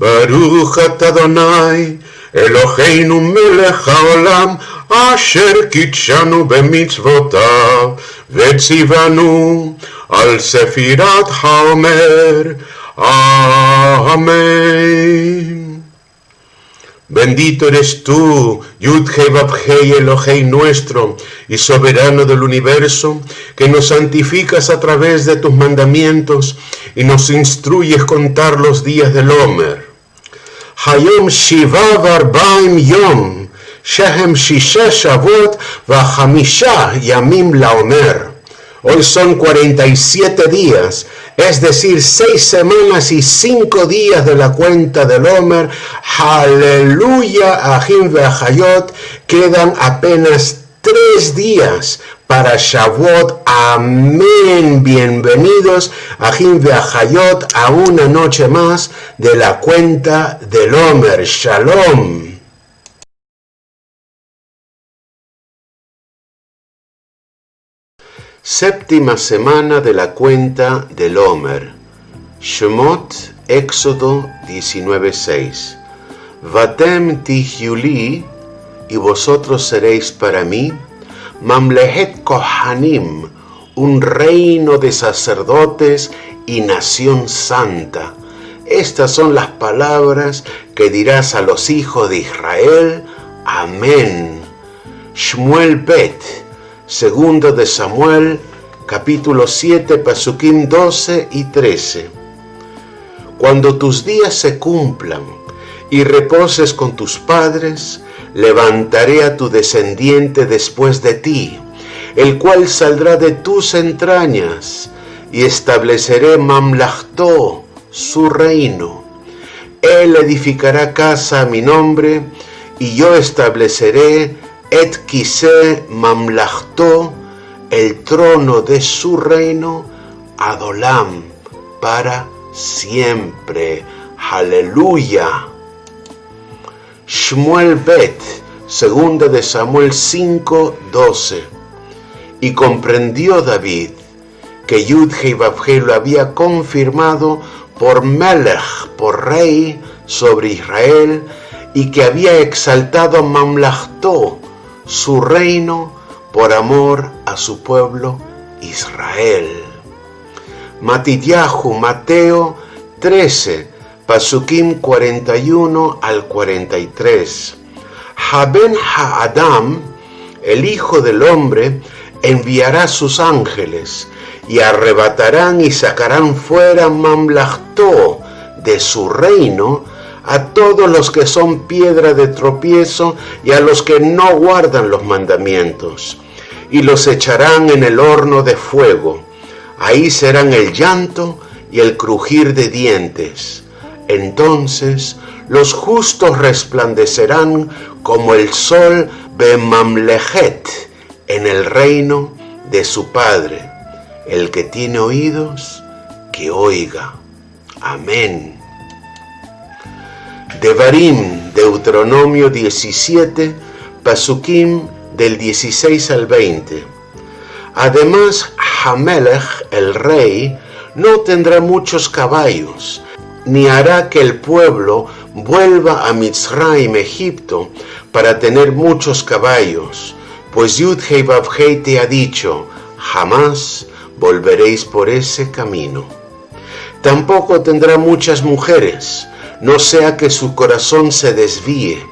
Baruch atah Adonai, Eloheinu melech haolam, asher kitshanu b'mitzvotav, vetzivanu al sefirat haomer. Amén. Bendito eres tú, Yud-Hei Vav-Hei, Elohei nuestro y soberano del universo, que nos santificas a través de tus mandamientos y nos instruyes contar los días del Omer. Hayom Shiva v'Arbaim Yom, Shehem Shisha Shavot v'Chamisha Yamim laOmer. Hoy son 47 días, es decir, 6 semanas y 5 días de la cuenta del Omer. Aleluya, Ahim ve'Achayot, quedan apenas 3 días para Shavuot. Amén. Bienvenidos, Ahim ve'Achayot, a una noche más de la cuenta del Omer. Shalom. Séptima semana de la cuenta del Omer. Shemot, Éxodo 19:6. Vatem tihyuli, y vosotros seréis para mí, Mamlehet Kohanim, un reino de sacerdotes y nación santa. Estas son las palabras que dirás a los hijos de Israel. Amén. Shmuel Bet, segundo de Samuel, capítulo 7, Pasukim 12 y 13. Cuando tus días se cumplan y reposes con tus padres, levantaré a tu descendiente después de ti, el cual saldrá de tus entrañas, y estableceré Mamlachtó, su reino. Él edificará casa a mi nombre, y yo estableceré Et Kiseh Mamlachtó, el trono de su reino, Adolam, para siempre. Aleluya. Shmuel Bet, segunda de Samuel 5:12. Y comprendió David que Yud-Hei Vav-Hei lo había confirmado por Melech, por rey sobre Israel, y que había exaltado a Mamlachtó, su reino, por amor a su pueblo Israel. Matityahu, Mateo 13, Pasukim 41 al 43. Haben Ha'adam, el Hijo del Hombre, enviará sus ángeles, y arrebatarán y sacarán fuera Mamlachtó, de su reino, a todos los que son piedra de tropiezo y a los que no guardan los mandamientos, y los echarán en el horno de fuego. Ahí serán el llanto y el crujir de dientes. Entonces los justos resplandecerán como el sol Bemamlechet, en el reino de su Padre. El que tiene oídos, que oiga. Amén. Devarim, Deuteronomio 17, Pasukim del 16 al 20. Además, Hamelech, el rey, no tendrá muchos caballos, ni hará que el pueblo vuelva a Mitzrayim, Egipto, para tener muchos caballos, pues Yud-Hei Vav-Hei te ha dicho, jamás volveréis por ese camino. Tampoco tendrá muchas mujeres, no sea que su corazón se desvíe.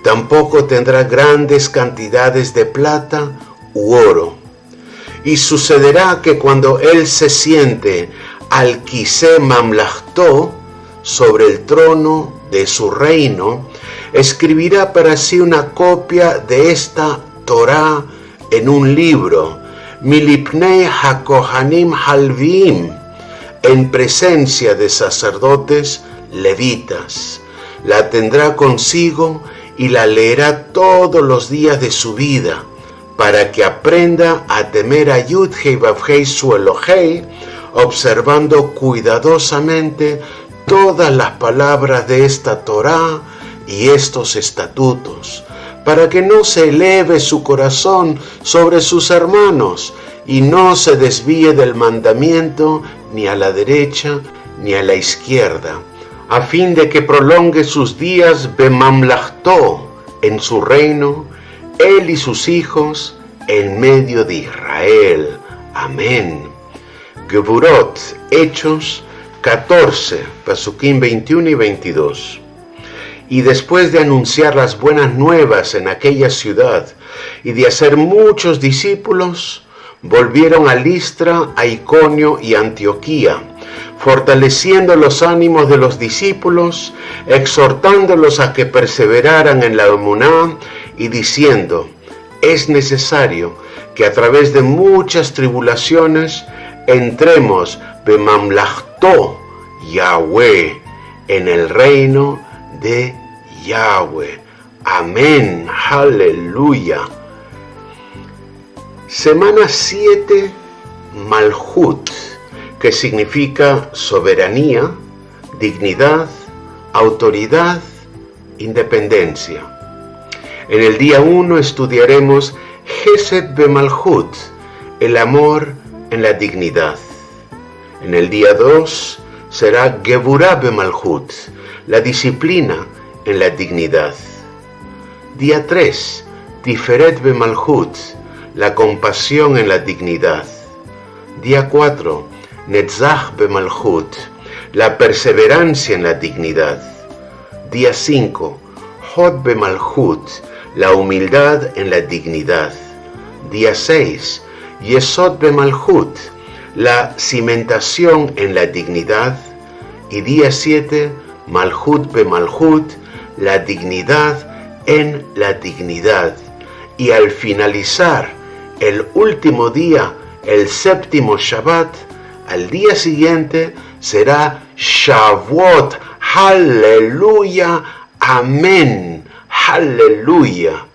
Tampoco tendrá grandes cantidades de plata u oro. Y sucederá que cuando él se siente al Kiseh Mamlachtó, sobre el trono de su reino, escribirá para sí una copia de esta Torá en un libro, milipnei hakohanim halviim, en presencia de sacerdotes levitas. La tendrá consigo y la leerá todos los días de su vida, para que aprenda a temer a Yud-Hei Vav-Hei su Elohei, observando cuidadosamente todas las palabras de esta Torá y estos estatutos, para que no se eleve su corazón sobre sus hermanos y no se desvíe del mandamiento ni a la derecha ni a la izquierda, a fin de que prolongue sus días bemamlachtó, en su reino, él y sus hijos, en medio de Israel. Amén. Geburot, Hechos 14, Pasukim 21 y 22. Y después de anunciar las buenas nuevas en aquella ciudad y de hacer muchos discípulos, volvieron a Listra, a Iconio y Antioquía, fortaleciendo los ánimos de los discípulos, exhortándolos a que perseveraran en la emuná y diciendo: es necesario que a través de muchas tribulaciones entremos bemamlachtó Yahweh, en el reino de Yahweh. Amén. Aleluya. Semana 7, Malhut, que significa soberanía, dignidad, autoridad, independencia. En el día 1 estudiaremos Gesed bemalhut, el amor en la dignidad. En el día 2 será Geburah bemalhut, la disciplina en la dignidad. Día 3, Tiferet bemalhut, la compasión en la dignidad. Día 4, Netzach bemalhut, la perseverancia en la dignidad. Día 5, Hod bemalhut, la humildad en la dignidad. Día 6, Yesod bemalhut, la cimentación en la dignidad. Y día 7, Malhut bemalhut, la dignidad en la dignidad. Y al finalizar el último día, el séptimo Shabbat, al día siguiente será Shavuot. Aleluya. Amén. Aleluya.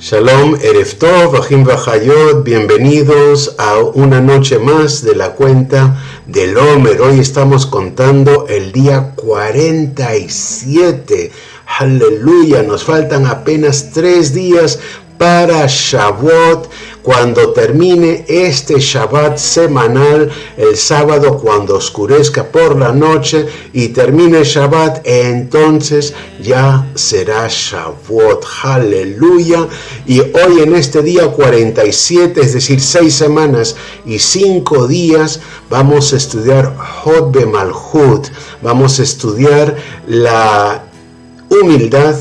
Shalom, Erev Tov, Achim Vachayot, bienvenidos a una noche más de la cuenta del Omer. Hoy estamos contando el día 47. Aleluya, nos faltan apenas 3 días para Shavuot, cuando termine este Shabbat semanal, el sábado cuando oscurezca por la noche y termine el Shabbat, entonces ya será Shavuot. Aleluya. Y hoy en este día 47, es decir, 6 semanas y 5 días, vamos a estudiar Hod bemalhut, vamos a estudiar la humildad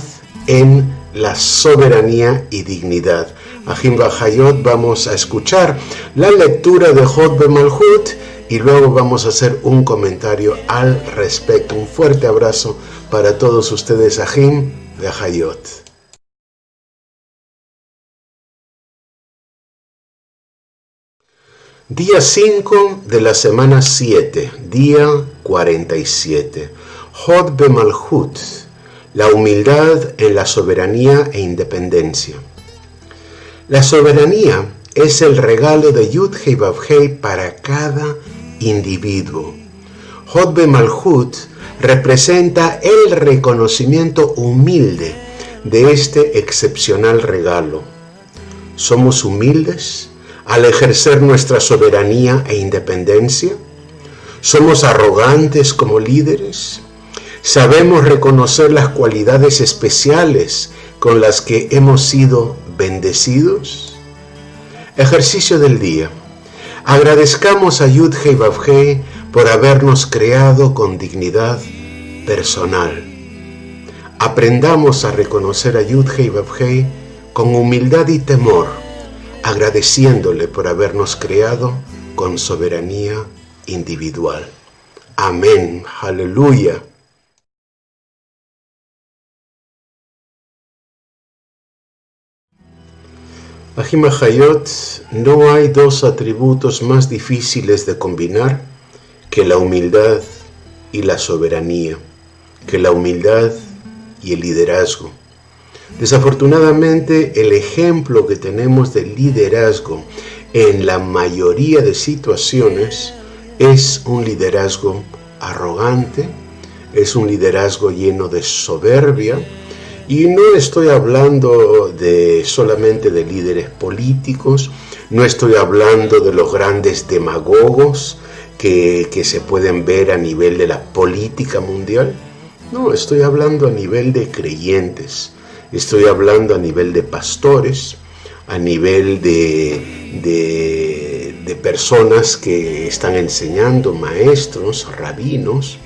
en la soberanía y dignidad. Achim Vachayot, vamos a escuchar la lectura de Hod bemalhut y luego vamos a hacer un comentario al respecto. Un fuerte abrazo para todos ustedes, Achim Vachayot. Día 5 de la semana 7, día 47. Hod bemalhut, la humildad en la soberanía e independencia. La soberanía es el regalo de Yud-Hei Vav-Hei para cada individuo. Hod bemalhut representa el reconocimiento humilde de este excepcional regalo. ¿Somos humildes al ejercer nuestra soberanía e independencia? ¿Somos arrogantes como líderes? ¿Sabemos reconocer las cualidades especiales con las que hemos sido bendecidos? Ejercicio del día. Agradezcamos a Yud-Hei Vav-Hei por habernos creado con dignidad personal. Aprendamos a reconocer a Yud-Hei Vav-Hei con humildad y temor, agradeciéndole por habernos creado con soberanía individual. Amén. Aleluya. Ajim Hayot, no hay dos atributos más difíciles de combinar que la humildad y la soberanía, que la humildad y el liderazgo. Desafortunadamente, el ejemplo que tenemos de liderazgo en la mayoría de situaciones es un liderazgo arrogante, es un liderazgo lleno de soberbia. Y no estoy hablando solamente de líderes políticos, no estoy hablando de los grandes demagogos que se pueden ver a nivel de la política mundial. No, estoy hablando a nivel de creyentes, estoy hablando a nivel de pastores, a nivel de personas que están enseñando, maestros, rabinos.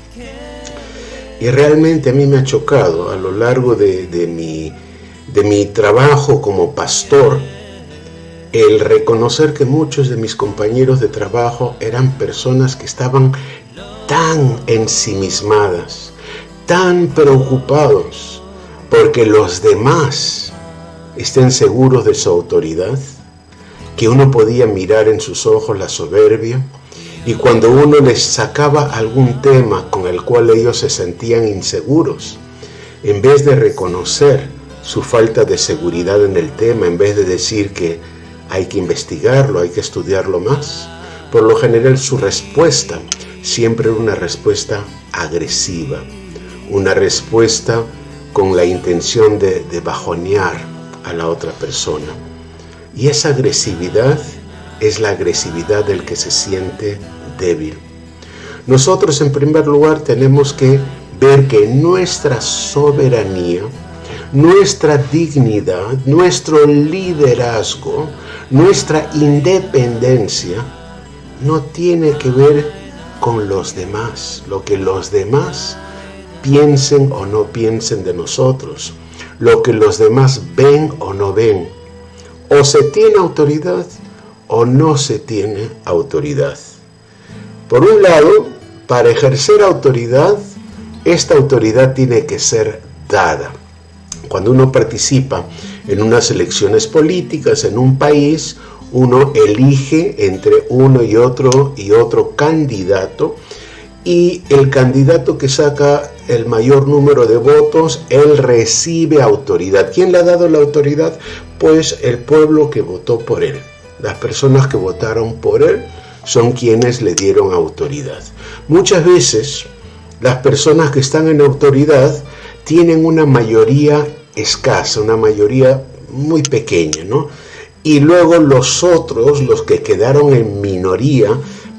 Y realmente a mí me ha chocado a lo largo de mi trabajo como pastor el reconocer que muchos de mis compañeros de trabajo eran personas que estaban tan ensimismadas, tan preocupados porque los demás estén seguros de su autoridad, que uno podía mirar en sus ojos la soberbia. Y cuando uno les sacaba algún tema con el cual ellos se sentían inseguros, en vez de reconocer su falta de seguridad en el tema, en vez de decir que hay que investigarlo, hay que estudiarlo más, por lo general su respuesta siempre era una respuesta agresiva, una respuesta con la intención de bajonear a la otra persona. Y esa agresividad es la agresividad del que se siente débil. Nosotros en primer lugar tenemos que ver que nuestra soberanía, nuestra dignidad, nuestro liderazgo, nuestra independencia no tiene que ver con los demás, lo que los demás piensen o no piensen de nosotros, lo que los demás ven o no ven. O se tiene autoridad o no se tiene autoridad. Por un lado, para ejercer autoridad, esta autoridad tiene que ser dada. Cuando uno participa en unas elecciones políticas en un país, uno elige entre uno y otro candidato, y el candidato que saca el mayor número de votos, él recibe autoridad. ¿Quién le ha dado la autoridad? Pues el pueblo que votó por él. Las personas que votaron por él son quienes le dieron autoridad. Muchas veces las personas que están en autoridad tienen una mayoría escasa, una mayoría muy pequeña, ¿no? Y luego los otros, los que quedaron en minoría,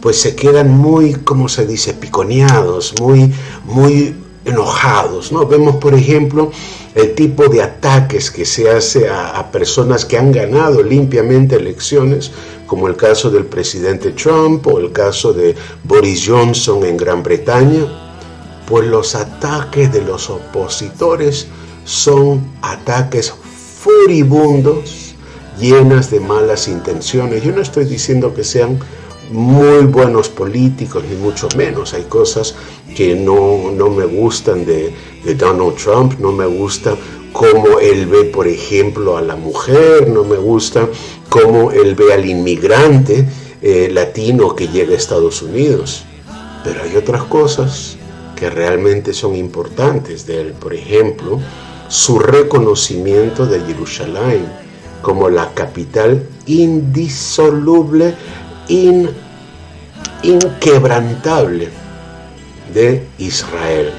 pues se quedan muy, ¿cómo se dice?, piconeados, muy enojados, ¿no? Vemos, por ejemplo, el tipo de ataques que se hace a personas que han ganado limpiamente elecciones, como el caso del presidente Trump o el caso de Boris Johnson en Gran Bretaña. Pues los ataques de los opositores son ataques furibundos, llenas de malas intenciones. Yo no estoy diciendo que sean muy buenos políticos, ni mucho menos. Hay cosas que no me gustan de Donald Trump, no me gusta cómo él ve, por ejemplo, a la mujer, no me gusta cómo él ve al inmigrante latino que llega a Estados Unidos. Pero hay otras cosas que realmente son importantes de él. Por ejemplo, su reconocimiento de Jerusalén como la capital indisoluble, inquebrantable de Israel,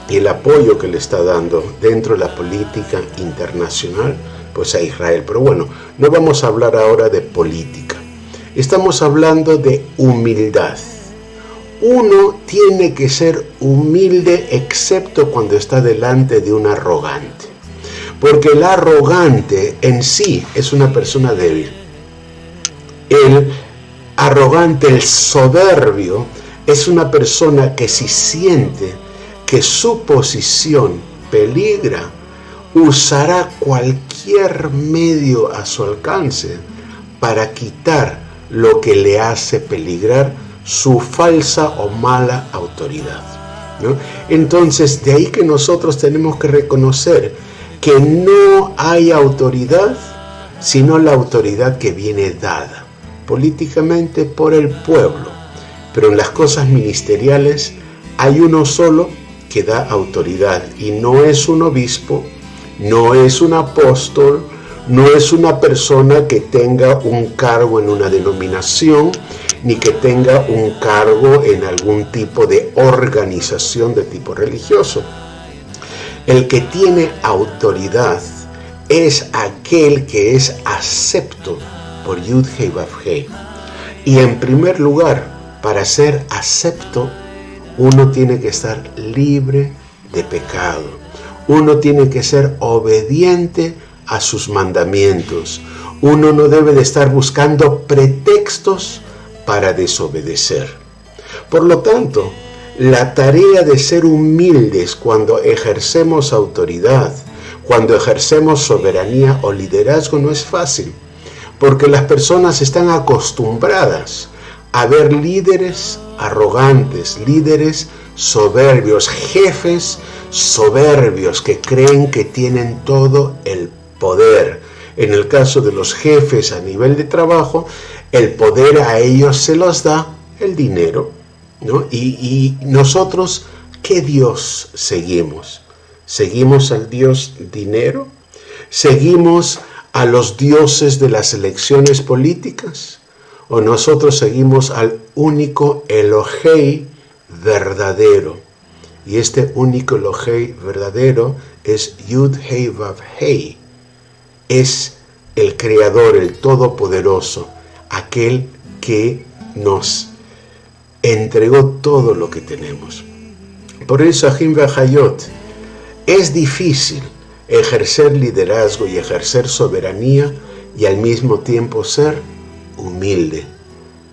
y el apoyo que le está dando dentro de la política internacional pues a Israel. Pero bueno, no vamos a hablar ahora de política, estamos hablando de humildad. Uno tiene que ser humilde excepto cuando está delante de un arrogante, porque el arrogante en sí es una persona débil. El arrogante, el soberbio, es una persona que si siente que su posición peligra, usará cualquier medio a su alcance para quitar lo que le hace peligrar su falsa o mala autoridad, ¿no? Entonces, de ahí que nosotros tenemos que reconocer que no hay autoridad sino la autoridad que viene dada políticamente por el pueblo. Pero en las cosas ministeriales hay uno solo que da autoridad, y no es un obispo, no es un apóstol, no es una persona que tenga un cargo en una denominación, ni que tenga un cargo en algún tipo de organización de tipo religioso. El que tiene autoridad es aquel que es acepto por Yud-Heh Vav-Heh. Y en primer lugar, para ser acepto, uno tiene que estar libre de pecado. Uno tiene que ser obediente a sus mandamientos. Uno no debe de estar buscando pretextos para desobedecer. Por lo tanto, la tarea de ser humildes cuando ejercemos autoridad, cuando ejercemos soberanía o liderazgo no es fácil, porque las personas están acostumbradas a ver líderes arrogantes, líderes soberbios, jefes soberbios que creen que tienen todo el poder. En el caso de los jefes a nivel de trabajo, el poder a ellos se los da el dinero, ¿no? Y nosotros, ¿qué Dios seguimos? ¿Seguimos al Dios dinero? ¿Seguimos a los dioses de las elecciones políticas? ¿O nosotros seguimos al único Elohei verdadero? Y este único Elohei verdadero es Yud-Heh Vav-Heh. Es el Creador, el Todopoderoso, aquel que nos entregó todo lo que tenemos. Por eso, Ahim Vahayot, es difícil ejercer liderazgo y ejercer soberanía y al mismo tiempo ser humilde.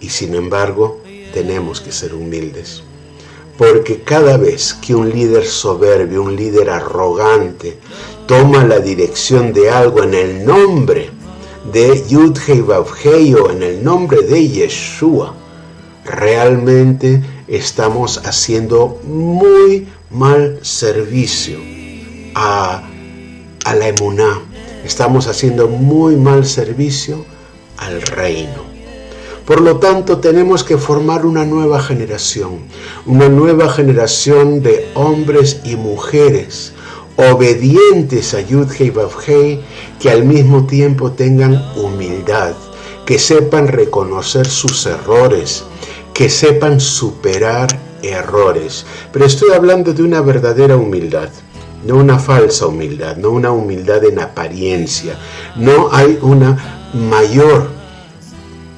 Y sin embargo, tenemos que ser humildes. Porque cada vez que un líder soberbio, un líder arrogante, toma la dirección de algo en el nombre de Yud-Heh Vav-Heh o en el nombre de Yeshua, realmente estamos haciendo muy mal servicio a la emuná. Estamos haciendo muy mal servicio al reino. Por lo tanto, tenemos que formar una nueva generación de hombres y mujeres obedientes a Yud-Heh Vav-Heh, que al mismo tiempo tengan humildad, que sepan reconocer sus errores, que sepan superar errores. Pero estoy hablando de una verdadera humildad, no una falsa humildad, no una humildad en apariencia. No hay una mayor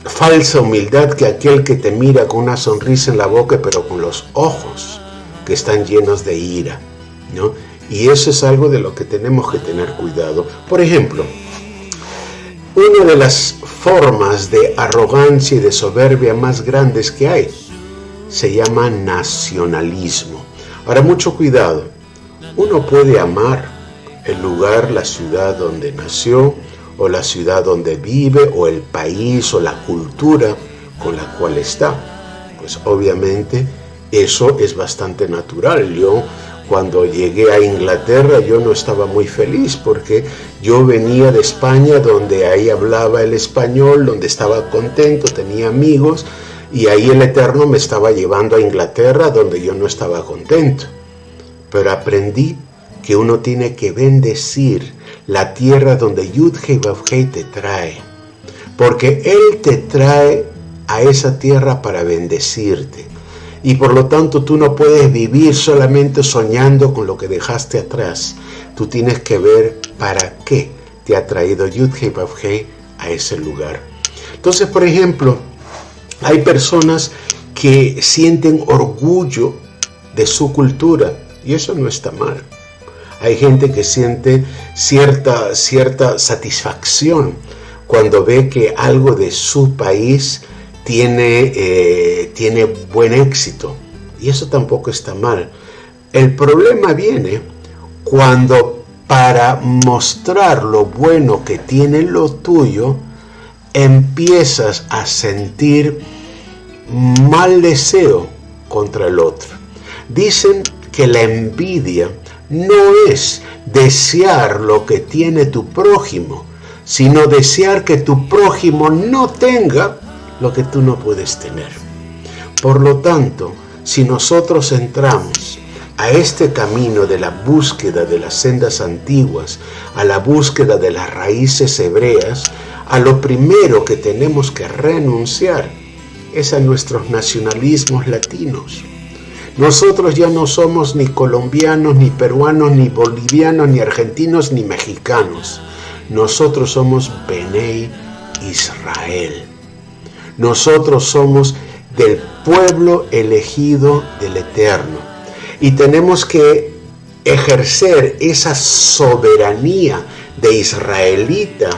falsa humildad que aquel que te mira con una sonrisa en la boca, pero con los ojos que están llenos de ira, ¿no? Y eso es algo de lo que tenemos que tener cuidado. Por ejemplo, una de las formas de arrogancia y de soberbia más grandes que hay se llama nacionalismo. Ahora, mucho cuidado. Uno puede amar el lugar, la ciudad donde nació, o la ciudad donde vive, o el país, o la cultura con la cual está. Pues obviamente eso es bastante natural. Yo cuando llegué a Inglaterra yo no estaba muy feliz porque yo venía de España, donde ahí hablaba el español, donde estaba contento, tenía amigos, y ahí el Eterno me estaba llevando a Inglaterra, donde yo no estaba contento. Pero aprendí que uno tiene que bendecir la tierra donde Yud-Heh Vav-Heh te trae, porque Él te trae a esa tierra para bendecirte, y por lo tanto tú no puedes vivir solamente soñando con lo que dejaste atrás. Tú tienes que ver para qué te ha traído Yud-Heh Vav-Heh a ese lugar. Entonces, por ejemplo, hay personas que sienten orgullo de su cultura, y eso no está mal. Hay gente que siente cierta satisfacción cuando ve que algo de su país tiene buen éxito. Y eso tampoco está mal. El problema viene cuando, para mostrar lo bueno que tiene lo tuyo, empiezas a sentir mal deseo contra el otro. Dicen que la envidia no es desear lo que tiene tu prójimo, sino desear que tu prójimo no tenga lo que tú no puedes tener. Por lo tanto, si nosotros entramos a este camino de la búsqueda de las sendas antiguas, a la búsqueda de las raíces hebreas, a lo primero que tenemos que renunciar es a nuestros nacionalismos latinos. Nosotros ya no somos ni colombianos, ni peruanos, ni bolivianos, ni argentinos, ni mexicanos. Nosotros somos Benei Israel. Nosotros somos del pueblo elegido del Eterno. Y tenemos que ejercer esa soberanía de israelita,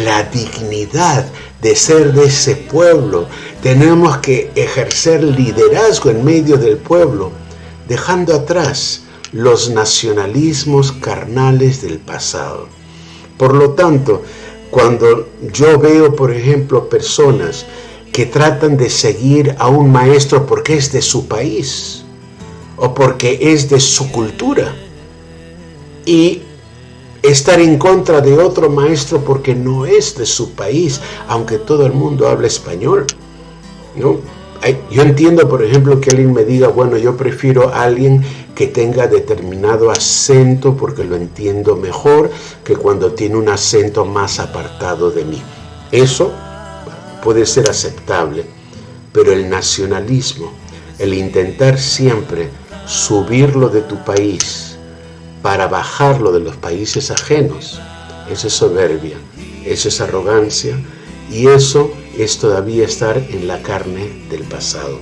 la dignidad de ser de ese pueblo. Tenemos que ejercer liderazgo en medio del pueblo, dejando atrás los nacionalismos carnales del pasado. Por lo tanto, cuando yo veo, por ejemplo, personas que tratan de seguir a un maestro porque es de su país o porque es de su cultura, y estar en contra de otro maestro porque no es de su país, aunque todo el mundo habla español, ¿no? Yo entiendo, por ejemplo, que alguien me diga, bueno, yo prefiero a alguien que tenga determinado acento porque lo entiendo mejor que cuando tiene un acento más apartado de mí. Eso puede ser aceptable, pero el nacionalismo, el intentar siempre subirlo de tu país para bajarlo de los países ajenos, eso es soberbia, eso es arrogancia, y eso es todavía estar en la carne del pasado.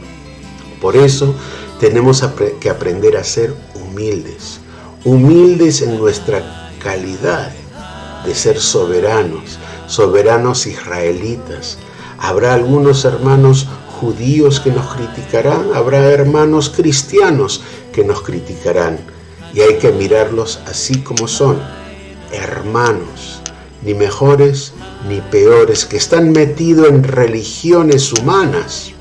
Por eso tenemos que aprender a ser humildes, humildes en nuestra calidad de ser soberanos, soberanos israelitas. Habrá algunos hermanos judíos que nos criticarán, habrá hermanos cristianos que nos criticarán, y hay que mirarlos así como son, hermanos, ni mejores ni peores, que están metidos en religiones humanas.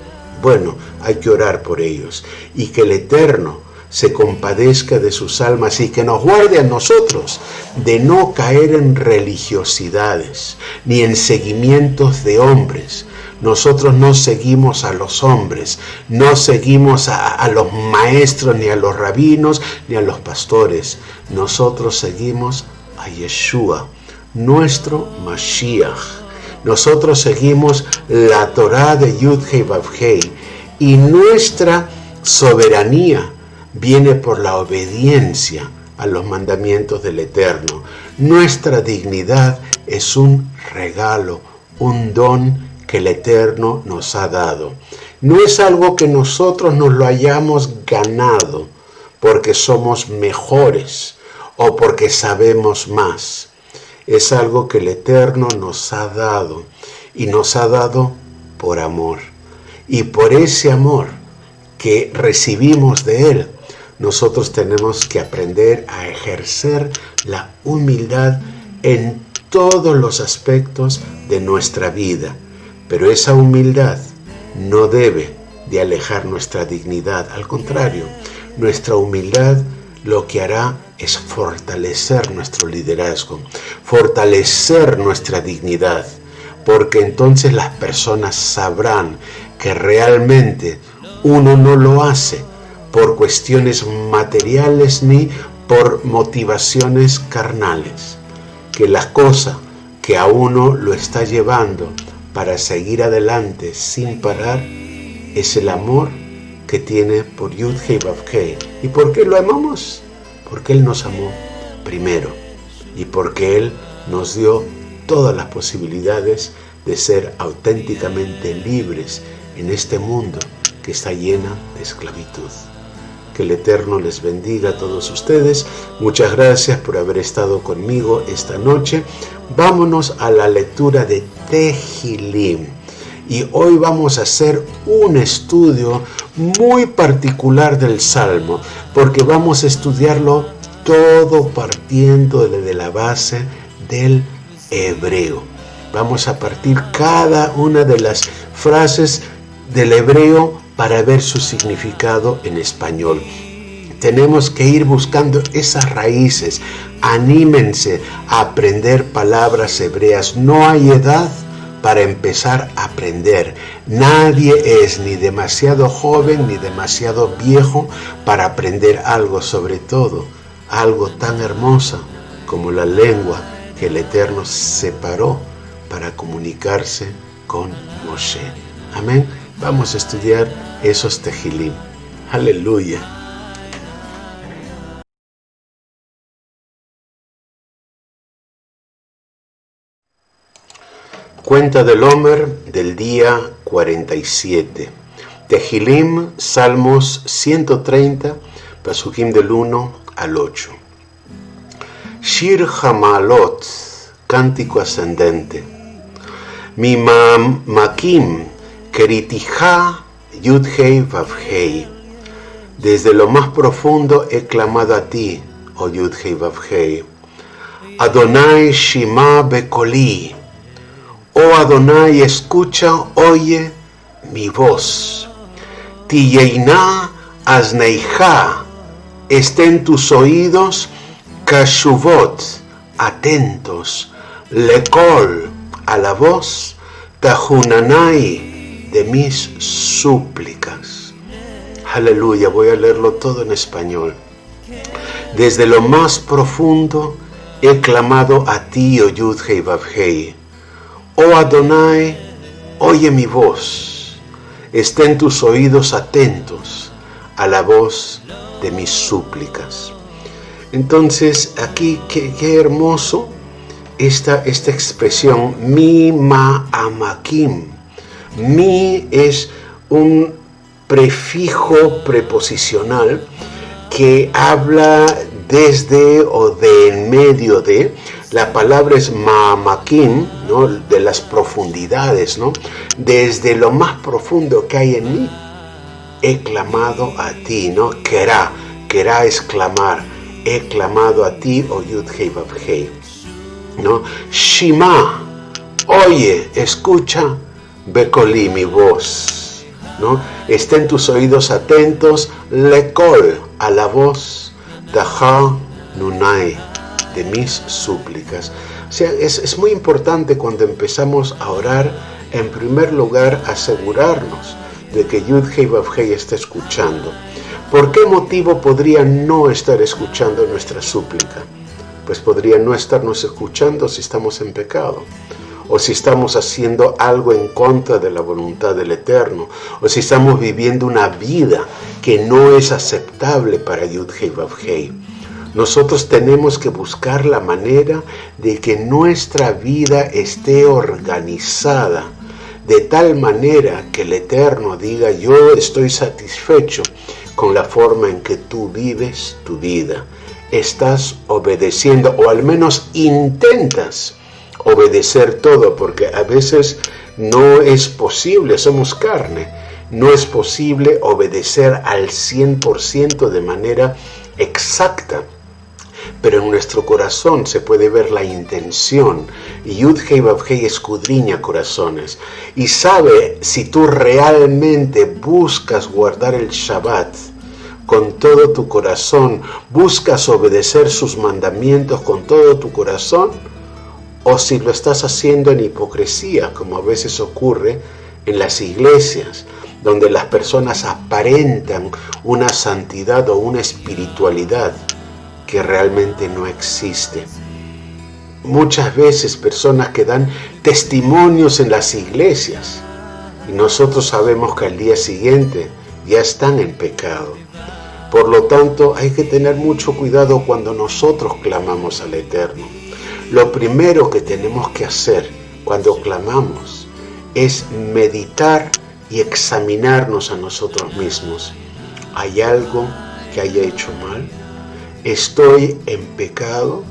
Bueno, hay que orar por ellos, y que el Eterno se compadezca de sus almas y que nos guarde a nosotros de no caer en religiosidades ni en seguimientos de hombres. Nosotros no seguimos a los hombres, no seguimos a los maestros, ni a los rabinos, ni a los pastores. Nosotros seguimos a Yeshua, nuestro Mashiach. Nosotros seguimos la Torá de Yud-Hei Vav-Hei, y nuestra soberanía viene por la obediencia a los mandamientos del Eterno. Nuestra dignidad es un regalo, un don que el Eterno nos ha dado. No es algo que nosotros nos lo hayamos ganado porque somos mejores o porque sabemos más. Es algo que el Eterno nos ha dado, y nos ha dado por amor. Y por ese amor que recibimos de Él, nosotros tenemos que aprender a ejercer la humildad en todos los aspectos de nuestra vida. Pero esa humildad no debe de alejar nuestra dignidad. Al contrario, nuestra humildad lo que hará es fortalecer nuestro liderazgo, fortalecer nuestra dignidad, porque entonces las personas sabrán que realmente uno no lo hace por cuestiones materiales ni por motivaciones carnales, que la cosa que a uno lo está llevando para seguir adelante sin parar es el amor que tiene por Yud-Hei Vav-Hei. ¿Y por qué lo amamos? Porque Él nos amó primero, y porque Él nos dio todas las posibilidades de ser auténticamente libres en este mundo que está llena de esclavitud. Que el Eterno les bendiga a todos ustedes. Muchas gracias por haber estado conmigo esta noche. Vámonos a la lectura de Tehilim. Y hoy vamos a hacer un estudio muy particular del Salmo, porque vamos a estudiarlo todo partiendo de la base del hebreo. Vamos a partir cada una de las frases del hebreo para ver su significado en español. Tenemos que ir buscando esas raíces. Anímense a aprender palabras hebreas. No hay edad para empezar a aprender. Nadie es ni demasiado joven ni demasiado viejo para aprender algo, sobre todo algo tan hermoso como la lengua que el Eterno separó para comunicarse con Moshe. Amén. Vamos a estudiar esos Tehilim. Aleluya. Cuenta del Omer del día 47. Tehilim, Salmos 130, Pasukim del 1 al 8. Shir Hamalot, cántico ascendente. Mimamakim, Keritija, Yudhei Vavhei. Desde lo más profundo he clamado a ti, oh Yudhei Vavhei. Adonai Shima Bekoli. Oh Adonai, escucha, oye mi voz. Tiyeina Azneija, estén tus oídos, Kashuvot, atentos, Lekol, a la voz, Tahunanai, de mis súplicas. Aleluya, voy a leerlo todo en español. Desde lo más profundo he clamado a ti, oh Yudhei Vavhei. Oh Adonai, oye mi voz, estén tus oídos atentos a la voz de mis súplicas. Entonces, aquí, qué hermoso esta expresión, mi ma'amakim. Mi es un prefijo preposicional que habla desde o de en medio de. La palabra es ma'amakim, ¿no? De las profundidades, ¿no? Desde lo más profundo que hay en mí, he clamado a ti, ¿no? Kerá es clamar. He clamado a ti, oh Yudhei Vavhei, ¿no? Shima, oye, escucha, Bekoli, mi voz, ¿no? Estén tus oídos atentos, Lekol, a la voz, Taha Nunai, de mis súplicas. O sea, es muy importante cuando empezamos a orar, en primer lugar, asegurarnos de que Yudhei Vavhei está escuchando. ¿Por qué motivo podría no estar escuchando nuestra súplica? Pues podría no estarnos escuchando si estamos en pecado, o si estamos haciendo algo en contra de la voluntad del Eterno, o si estamos viviendo una vida que no es aceptable para Yudhei Vavhei. Nosotros tenemos que buscar la manera de que nuestra vida esté organizada de tal manera que el Eterno diga: yo estoy satisfecho con la forma en que tú vives tu vida. Estás obedeciendo, o al menos intentas obedecer todo, porque a veces no es posible, somos carne, no es posible obedecer al 100% de manera exacta. Pero en nuestro corazón se puede ver la intención. Y Yudhei Vavhei escudriña corazones y sabe si tú realmente buscas guardar el Shabbat con todo tu corazón, buscas obedecer sus mandamientos con todo tu corazón, o si lo estás haciendo en hipocresía, como a veces ocurre en las iglesias, donde las personas aparentan una santidad o una espiritualidad que realmente no existe. Muchas veces personas que dan testimonios en las iglesias y nosotros sabemos que al día siguiente ya están en pecado. Por lo tanto, hay que tener mucho cuidado cuando nosotros clamamos al Eterno. Lo primero que tenemos que hacer cuando clamamos es meditar y examinarnos a nosotros mismos. ¿Hay algo que haya hecho mal? ¿Estoy en pecado?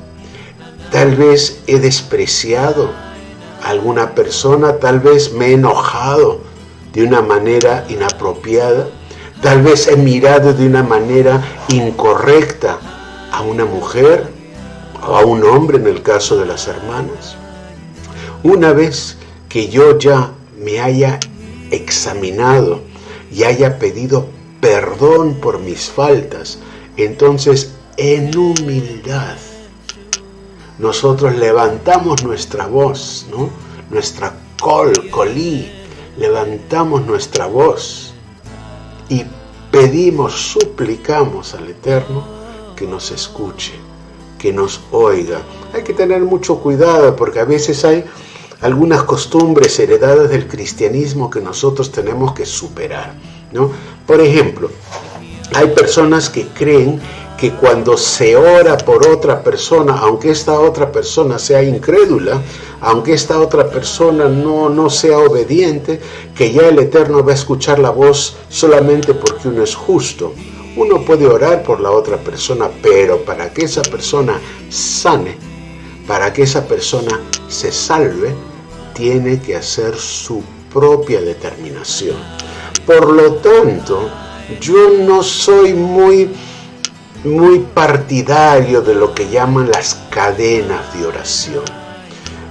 Tal vez he despreciado a alguna persona, tal vez me he enojado de una manera inapropiada, tal vez he mirado de una manera incorrecta a una mujer o a un hombre en el caso de las hermanas. Una vez que yo ya me haya examinado y haya pedido perdón por mis faltas, entonces en humildad nosotros levantamos nuestra voz, ¿no? Nuestra colí, levantamos nuestra voz y pedimos, suplicamos al Eterno que nos escuche, que nos oiga. Hay que tener mucho cuidado porque a veces hay algunas costumbres heredadas del cristianismo que nosotros tenemos que superar, ¿no? Por ejemplo, hay personas que creen que cuando se ora por otra persona, aunque esta otra persona sea incrédula, aunque esta otra persona no sea obediente, que ya el Eterno va a escuchar la voz solamente porque uno es justo. Uno puede orar por la otra persona, pero para que esa persona sane, para que esa persona se salve, tiene que hacer su propia determinación. Por lo tanto, yo no soy muy partidario de lo que llaman las cadenas de oración,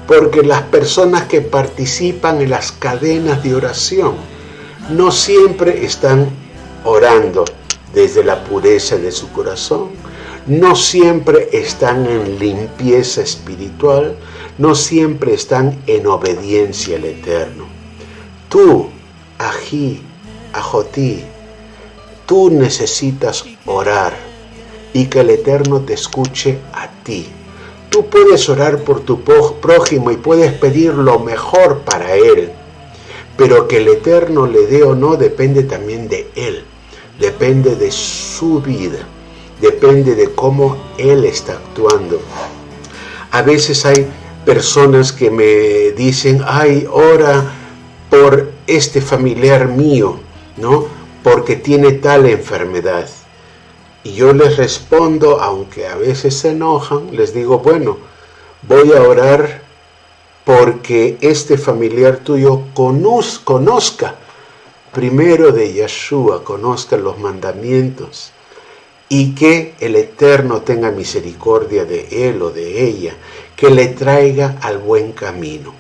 porque las personas que participan en las cadenas de oración no siempre están orando desde la pureza de su corazón, no siempre están en limpieza espiritual, no siempre están en obediencia al Eterno. Tú, ají, ajotí, tú necesitas orar y que el Eterno te escuche a ti. Tú puedes orar por tu prójimo y puedes pedir lo mejor para él, pero que el Eterno le dé o no depende también de él, depende de su vida, depende de cómo él está actuando. A veces hay personas que me dicen, ay, ora por este familiar mío, ¿no? Porque tiene tal enfermedad. Y yo les respondo, aunque a veces se enojan, les digo, bueno, voy a orar porque este familiar tuyo conozca primero de Yeshua, conozca los mandamientos y que el Eterno tenga misericordia de él o de ella, que le traiga al buen camino.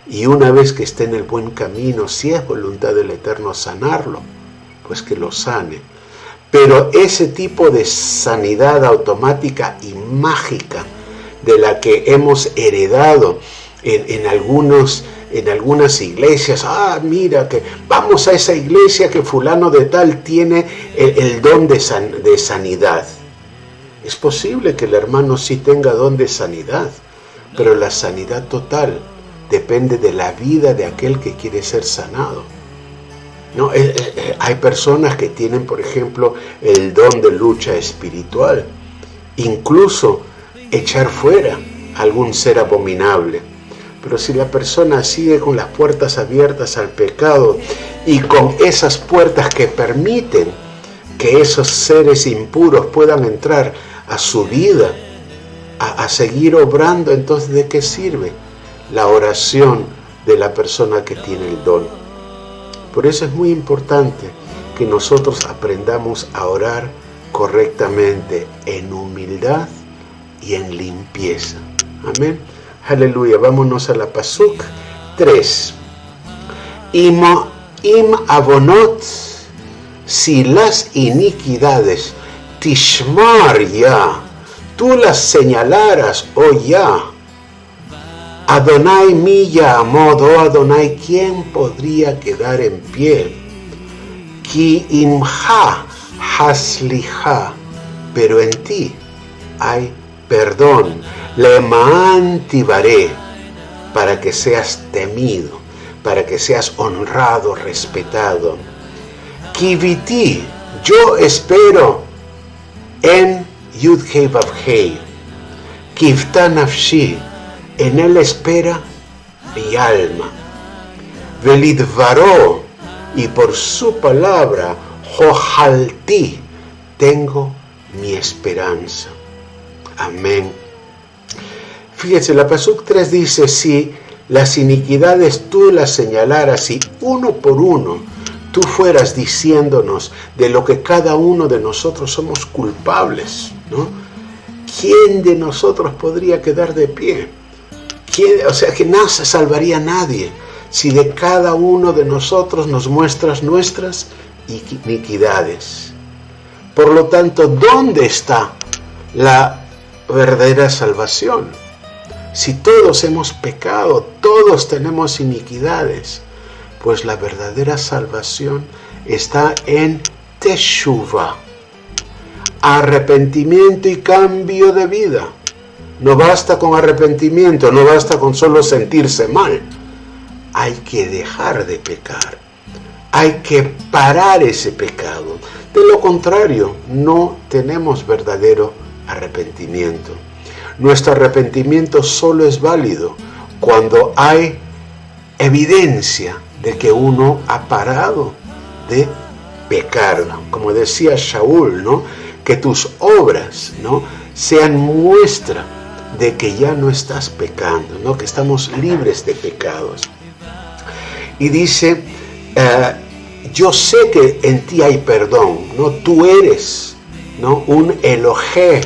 Y una vez que esté en el buen camino, si es voluntad del Eterno sanarlo, pues que lo sane. Pero ese tipo de sanidad automática y mágica de la que hemos heredado en algunas iglesias, mira que vamos a esa iglesia que fulano de tal tiene el don de sanidad. Es posible que el hermano sí tenga don de sanidad, pero la sanidad total depende de la vida de aquel que quiere ser sanado. No, hay personas que tienen, por ejemplo, el don de lucha espiritual, incluso echar fuera algún ser abominable. Pero si la persona sigue con las puertas abiertas al pecado y con esas puertas que permiten que esos seres impuros puedan entrar a su vida, a seguir obrando, entonces ¿de qué sirve la oración de la persona que tiene el don? Por eso es muy importante que nosotros aprendamos a orar correctamente en humildad y en limpieza. Amén. Aleluya. Vámonos a la Pasuk 3. Im avonot, si las iniquidades tishmar ya, tú las señalaras, ya. Adonai mi ya'amod, Adonai, ¿quién podría quedar en pie? Ki imha hasliha, pero en ti hay perdón. Lema'an tibaré, para que seas temido, para que seas honrado, respetado. Kiviti, yo espero en Yud-Hei Vav-Hei. Kivta nafshi, en él espera mi alma. Velidvaró, y por su palabra, Johalti, tengo mi esperanza. Amén. Fíjense, la Pasuk 3 dice, si las iniquidades tú las señalaras y uno por uno tú fueras diciéndonos de lo que cada uno de nosotros somos culpables, ¿no? ¿Quién de nosotros podría quedar de pie? O sea, que no se salvaría nadie si de cada uno de nosotros nos muestras nuestras iniquidades. Por lo tanto, ¿dónde está la verdadera salvación? Si todos hemos pecado, todos tenemos iniquidades, pues la verdadera salvación está en Teshuvah, arrepentimiento y cambio de vida. No basta con arrepentimiento, no basta con solo sentirse mal. Hay que dejar de pecar. Hay que parar ese pecado. De lo contrario, no tenemos verdadero arrepentimiento. Nuestro arrepentimiento solo es válido cuando hay evidencia de que uno ha parado de pecar. Como decía Shaul, ¿no? Que tus obras, ¿no?, sean muestra de que ya no estás pecando, ¿no?, que estamos libres de pecados. Y dice, yo sé que en ti hay perdón, ¿no? Tú eres, ¿no?, un Elohé,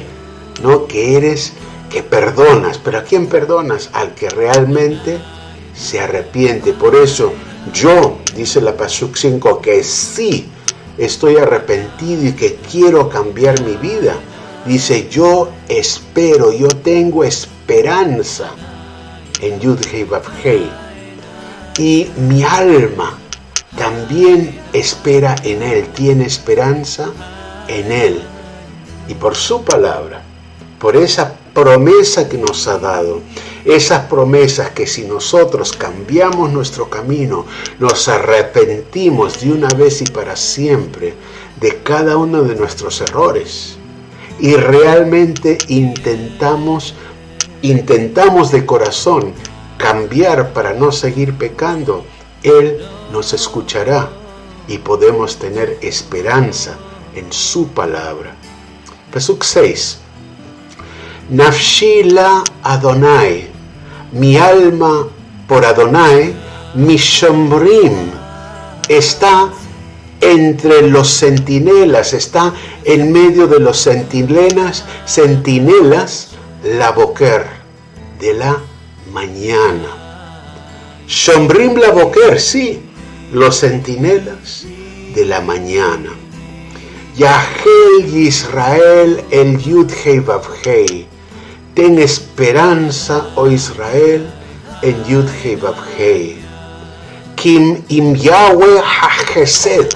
¿no?, que perdonas. ¿Pero a quién perdonas? Al que realmente se arrepiente. Por eso yo, dice la Pasuk 5, que sí estoy arrepentido y que quiero cambiar mi vida. Dice, yo espero, yo tengo esperanza en Yud-Hei Vav-Hei. Y mi alma también espera en Él, tiene esperanza en Él. Y por su palabra, por esa promesa que nos ha dado, esas promesas que si nosotros cambiamos nuestro camino, nos arrepentimos de una vez y para siempre de cada uno de nuestros errores, y realmente intentamos de corazón cambiar para no seguir pecando, Él nos escuchará y podemos tener esperanza en su palabra. Pasuk 6. Nafshi la Adonai, mi alma por Adonai, mi shomrim, está entre los centinelas, está en medio de los centinelas, la boker, de la mañana. Shomrim la boker, sí, los centinelas de la mañana. Yahel Israel el Yud-Hei Vav-Hei. Ten esperanza, oh Israel, en Yud-Hei Vav-Hei. Kim im Yahweh ha-Chesed,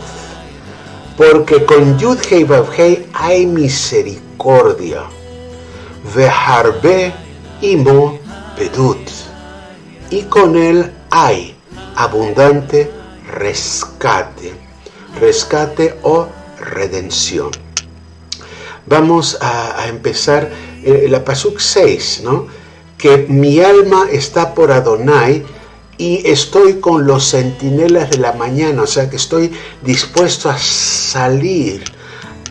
porque con Yud-Hei Vav-Hei hay misericordia. Veharbe imo pedut, y con él hay abundante rescate o redención. Vamos a empezar la Pasuk 6, ¿no? Que mi alma está por Adonai y estoy con los centinelas de la mañana, o sea que estoy dispuesto a salir,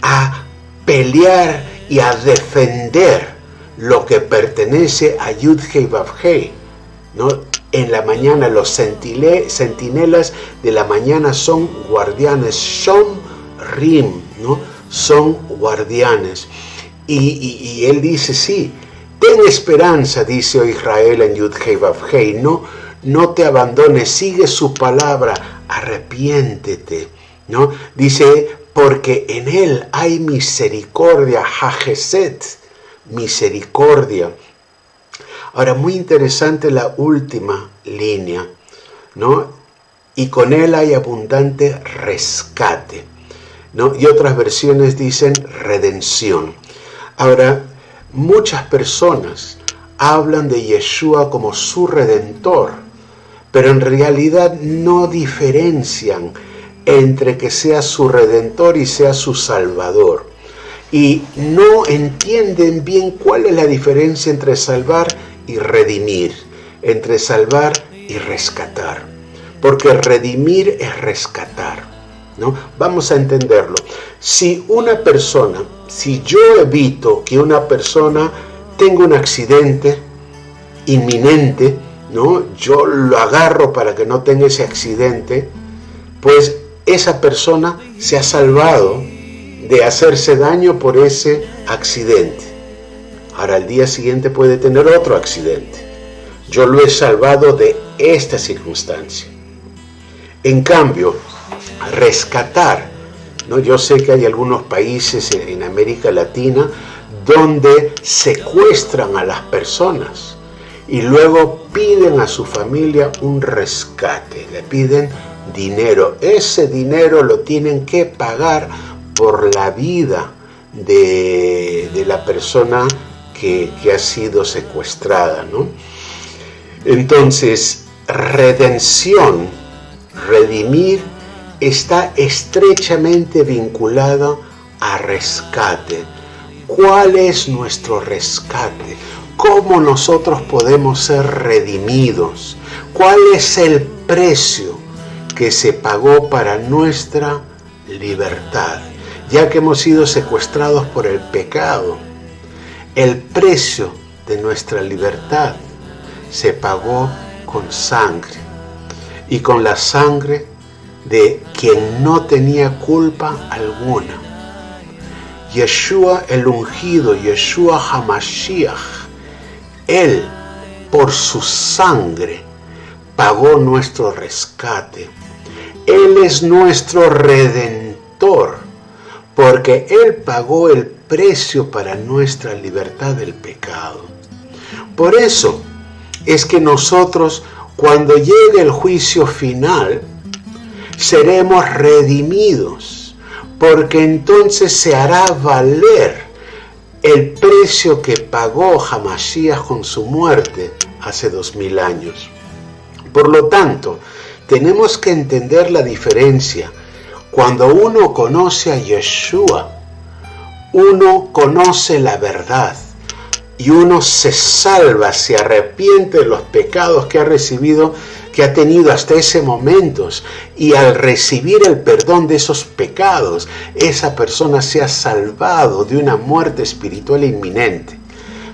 a pelear y a defender lo que pertenece a Yud-Hei Vav-Hei, ¿no? En la mañana los centinelas de la mañana son guardianes, Shomrim, ¿no? Son guardianes. Y él dice, sí, ten esperanza, dice oh Israel en Yud-Hei Vav-Hei, no te abandones, sigue su palabra, arrepiéntete, ¿no? Dice, porque en él hay misericordia, ha-Chesed, misericordia. Ahora, muy interesante la última línea, ¿no? Y con él hay abundante rescate, ¿no? Y otras versiones dicen redención. Ahora, muchas personas hablan de Yeshua como su redentor, pero en realidad no diferencian entre que sea su redentor y sea su salvador. Y no entienden bien cuál es la diferencia entre salvar y redimir, entre salvar y rescatar. Porque redimir es rescatar, ¿no? Vamos a entenderlo. Si yo evito que una persona tenga un accidente inminente, ¿no? Yo lo agarro para que no tenga ese accidente, pues esa persona se ha salvado de hacerse daño por ese accidente. Ahora al día siguiente puede tener otro accidente. Yo lo he salvado de esta circunstancia. En cambio, rescatar ¿no? Yo sé que hay algunos países en América Latina donde secuestran a las personas y luego piden a su familia un rescate, le piden dinero. Ese dinero lo tienen que pagar por la vida de la persona que ha sido secuestrada, ¿no? Entonces, redención, redimir, está estrechamente vinculado a rescate. ¿Cuál es nuestro rescate? ¿Cómo nosotros podemos ser redimidos? ¿Cuál es el precio que se pagó para nuestra libertad? Ya que hemos sido secuestrados por el pecado, el precio de nuestra libertad se pagó con sangre, y con la sangre de quien no tenía culpa alguna. Yeshua el ungido, Yeshua HaMashiach, Él por su sangre pagó nuestro rescate. Él es nuestro redentor, porque Él pagó el precio para nuestra libertad del pecado. Por eso es que nosotros, cuando llegue el juicio final, seremos redimidos, porque entonces se hará valer el precio que pagó Hamashiach con su muerte hace 2000 años. Por lo tanto, tenemos que entender la diferencia. Cuando uno conoce a Yeshua, uno conoce la verdad y uno se salva, se arrepiente de los pecados que ha recibido, que ha tenido hasta ese momento, y al recibir el perdón de esos pecados, esa persona se ha salvado de una muerte espiritual inminente.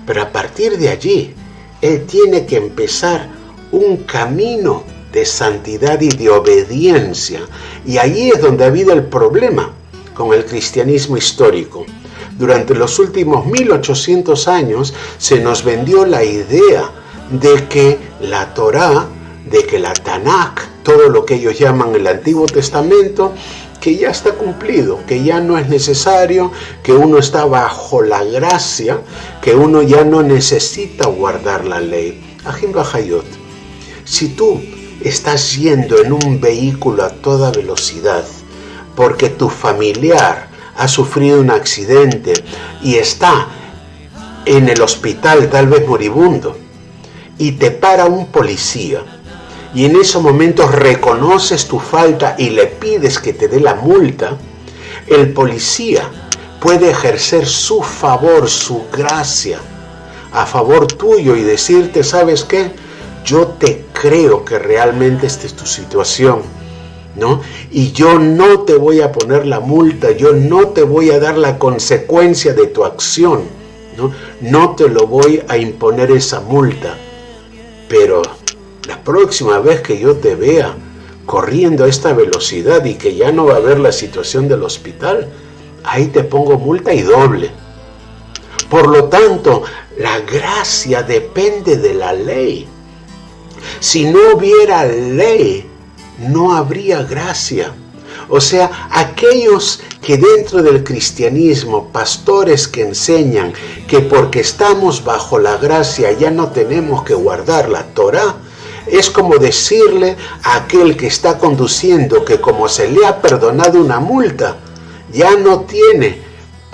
Pero a partir de allí, él tiene que empezar un camino de santidad y de obediencia, y ahí es donde ha habido el problema con el cristianismo histórico. Durante los últimos 1800 años se nos vendió la idea de que la Torá, de que la Tanakh, todo lo que ellos llaman el Antiguo Testamento, que ya está cumplido, que ya no es necesario, que uno está bajo la gracia, que uno ya no necesita guardar la ley. Ajim Bajayot, si tú estás yendo en un vehículo a toda velocidad porque tu familiar ha sufrido un accidente y está en el hospital, tal vez moribundo, y te para un policía, y en esos momentos reconoces tu falta y le pides que te dé la multa, el policía puede ejercer su favor, su gracia a favor tuyo y decirte, ¿sabes qué? Yo te creo que realmente esta es tu situación, ¿no? Y yo no te voy a poner la multa, yo no te voy a dar la consecuencia de tu acción, ¿no? No te lo voy a imponer esa multa, pero la próxima vez que yo te vea corriendo a esta velocidad y que ya no va a haber la situación del hospital, ahí te pongo multa y doble. Por lo tanto, la gracia depende de la ley. Si no hubiera ley, no habría gracia. O sea, aquellos que dentro del cristianismo, pastores que enseñan que porque estamos bajo la gracia ya no tenemos que guardar la Torá, es como decirle a aquel que está conduciendo que como se le ha perdonado una multa, ya no tiene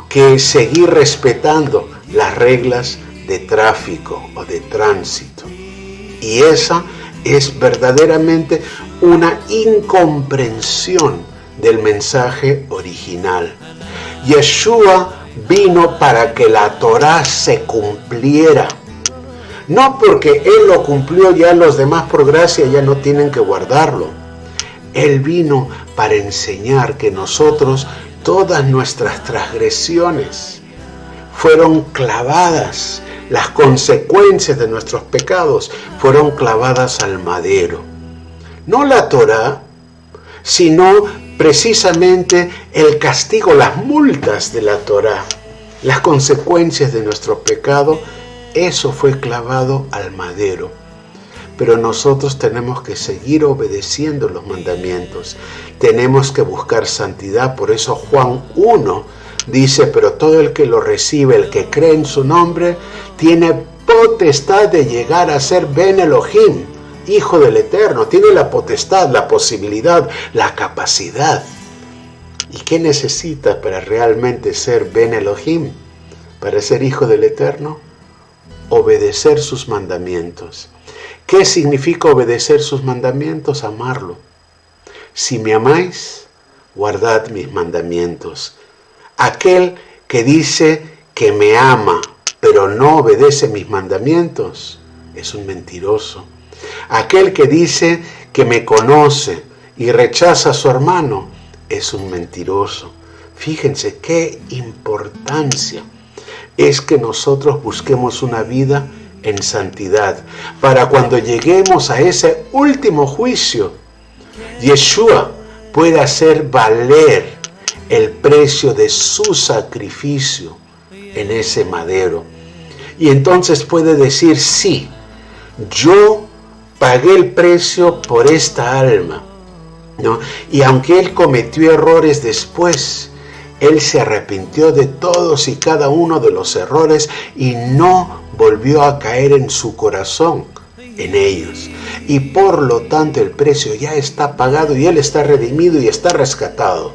que seguir respetando las reglas de tráfico o de tránsito. Y esa es verdaderamente una incomprensión del mensaje original. Yeshua vino para que la Torá se cumpliera. No porque Él lo cumplió, ya los demás por gracia ya no tienen que guardarlo. Él vino para enseñar que nosotros, todas nuestras transgresiones fueron clavadas, las consecuencias de nuestros pecados fueron clavadas al madero. No la Torá, sino precisamente el castigo, las multas de la Torá, las consecuencias de nuestro pecado, eso fue clavado al madero. pero nosotros tenemos que seguir obedeciendo los mandamientos. Tenemos que buscar santidad. Por eso Juan 1 dice, pero todo el que lo recibe, el que cree en su nombre, tiene potestad de llegar a ser Ben Elohim, Hijo del Eterno. Tiene la potestad, la posibilidad, la capacidad. ¿Y qué necesita para realmente ser Ben Elohim? Para ser Hijo del Eterno, obedecer sus mandamientos. ¿Qué significa obedecer sus mandamientos? Amarlo. Si me amáis, guardad mis mandamientos. Aquel que dice que me ama, pero no obedece mis mandamientos, es un mentiroso. Aquel que dice que me conoce y rechaza a su hermano, es un mentiroso. Fíjense qué importancia es que nosotros busquemos una vida en santidad, para cuando lleguemos a ese último juicio, Yeshua pueda hacer valer el precio de su sacrificio en ese madero. Y entonces puede decir, sí, yo pagué el precio por esta alma, ¿no? Y aunque él cometió errores después, él se arrepintió de todos y cada uno de los errores y no volvió a caer en su corazón en ellos. Y por lo tanto el precio ya está pagado y él está redimido y está rescatado.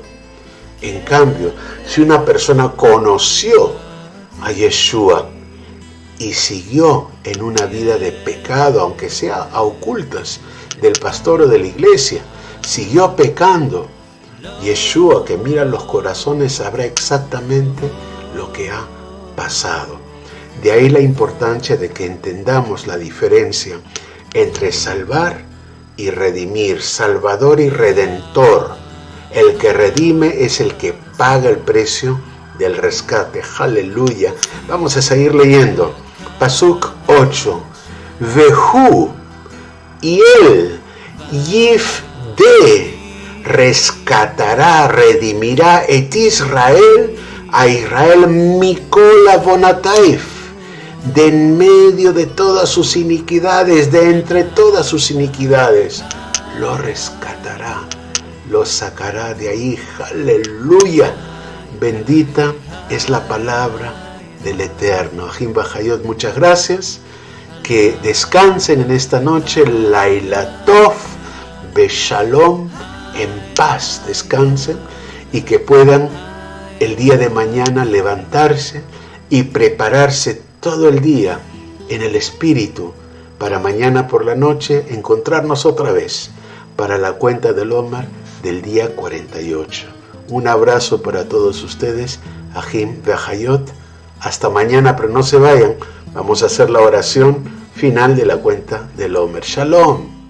En cambio, si una persona conoció a Yeshua y siguió en una vida de pecado, aunque sea a ocultas del pastor o de la iglesia, siguió pecando, Yeshua, que mira los corazones, sabrá exactamente lo que ha pasado. De ahí la importancia de que entendamos la diferencia entre salvar y redimir, salvador y redentor. El que redime es el que paga el precio del rescate. Aleluya. Vamos a seguir leyendo. Pasuk 8. Vehu, y él, Yifde, rescatará, redimirá et Israel, a Israel Mikol Avonataif, de en medio de todas sus iniquidades, de entre todas sus iniquidades, lo rescatará, lo sacará de ahí. Aleluya. Bendita es la palabra del Eterno. Ajim Bajayot, muchas gracias. Que descansen en esta noche. Laila Tov, Beshalom, en paz descansen, y que puedan el día de mañana levantarse y prepararse todo el día en el Espíritu para mañana por la noche encontrarnos otra vez para la cuenta del Omer del día 48. Un abrazo para todos ustedes. Ajim Bajayot. Hasta mañana, pero no se vayan. Vamos a hacer la oración final de la cuenta del Omer. Shalom.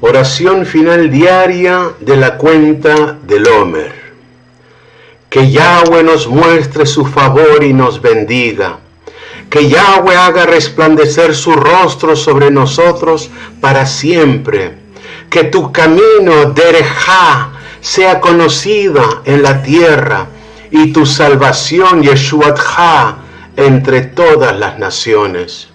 Oración final diaria de la cuenta del Omer. Que Yahweh nos muestre su favor y nos bendiga. Que Yahweh haga resplandecer su rostro sobre nosotros para siempre. Que tu camino, Derejá, sea conocida en la tierra, y tu salvación, Yeshuatja, entre todas las naciones.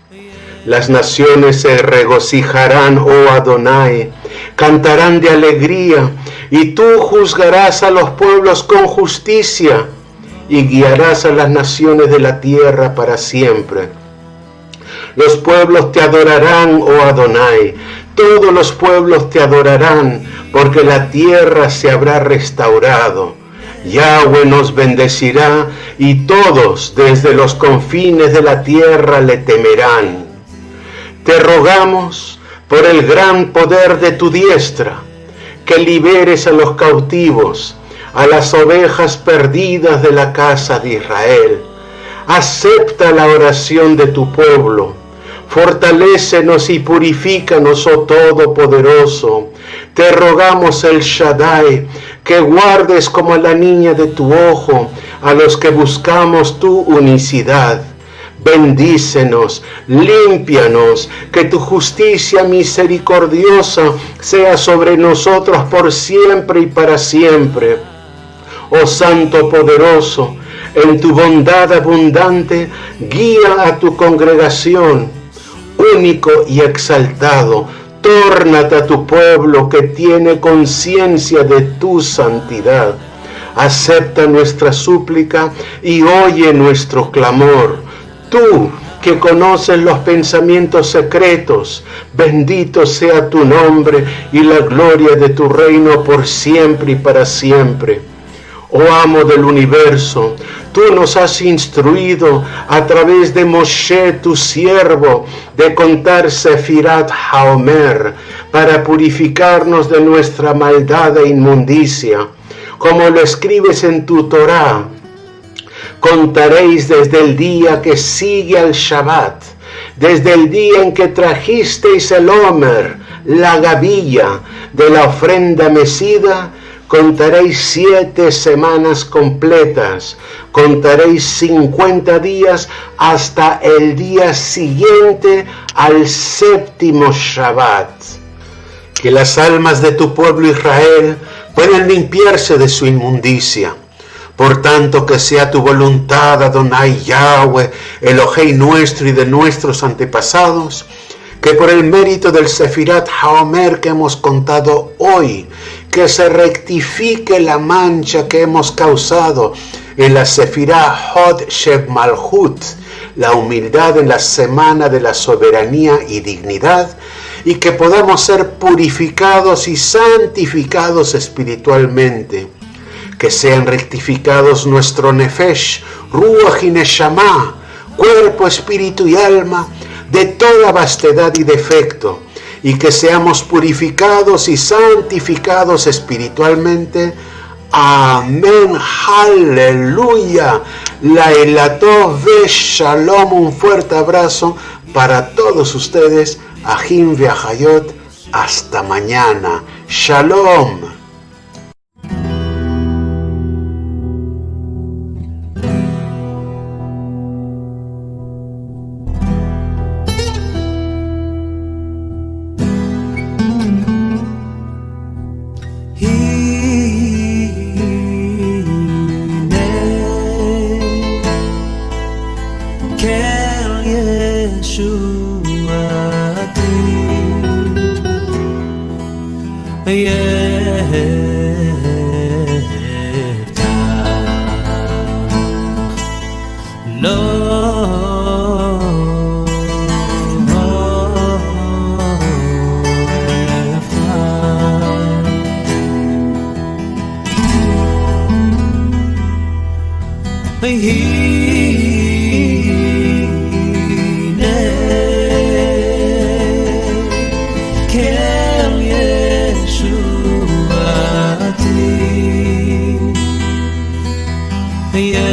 Las naciones se regocijarán, oh Adonai, cantarán de alegría, y tú juzgarás a los pueblos con justicia, y guiarás a las naciones de la tierra para siempre. Los pueblos te adorarán, oh Adonai, todos los pueblos te adorarán, porque la tierra se habrá restaurado. Yahweh nos bendecirá, y todos desde los confines de la tierra le temerán. Te rogamos por el gran poder de tu diestra, que liberes a los cautivos, a las ovejas perdidas de la casa de Israel. Acepta la oración de tu pueblo. Fortalécenos y purifícanos, oh Todopoderoso. Te rogamos, El Shaddai, que guardes como a la niña de tu ojo a los que buscamos tu unicidad. Bendícenos, límpianos, que tu justicia misericordiosa sea sobre nosotros por siempre y para siempre. Oh Santo poderoso, En tu bondad abundante, guía a tu congregación, único y exaltado. Tórnate a tu pueblo que tiene conciencia de tu santidad. Acepta nuestra súplica y oye nuestro clamor. Tú, que conoces los pensamientos secretos, bendito sea tu nombre y la gloria de tu reino por siempre y para siempre. Oh amo del universo, tú nos has instruido a través de Moshe, tu siervo, de contar Sefirat HaOmer para purificarnos de nuestra maldad e inmundicia. Como lo escribes en tu Torá, contaréis desde el día que sigue al Shabbat, desde el día en que trajisteis el Omer, la gavilla de la ofrenda mecida, contaréis 7 semanas completas, contaréis 50 días hasta el día siguiente al séptimo Shabbat. Que las almas de tu pueblo Israel puedan limpiarse de su inmundicia. Por tanto, que sea tu voluntad, Adonai Yahweh, Elohei nuestro y de nuestros antepasados, que por el mérito del Sefirat HaOmer que hemos contado hoy, que se rectifique la mancha que hemos causado en la Sefirá Hod Sheb Malhut, la humildad en la semana de la soberanía y dignidad, y que podamos ser purificados y santificados espiritualmente. Que sean rectificados nuestro Nefesh, Ruach y Neshama, cuerpo, espíritu y alma, de toda vastedad y defecto, y que seamos purificados y santificados espiritualmente. Amén, aleluya. La Elatov ve Shalom, un fuerte abrazo para todos ustedes. Ahim ve'achayot, hasta mañana. Shalom. Yeah.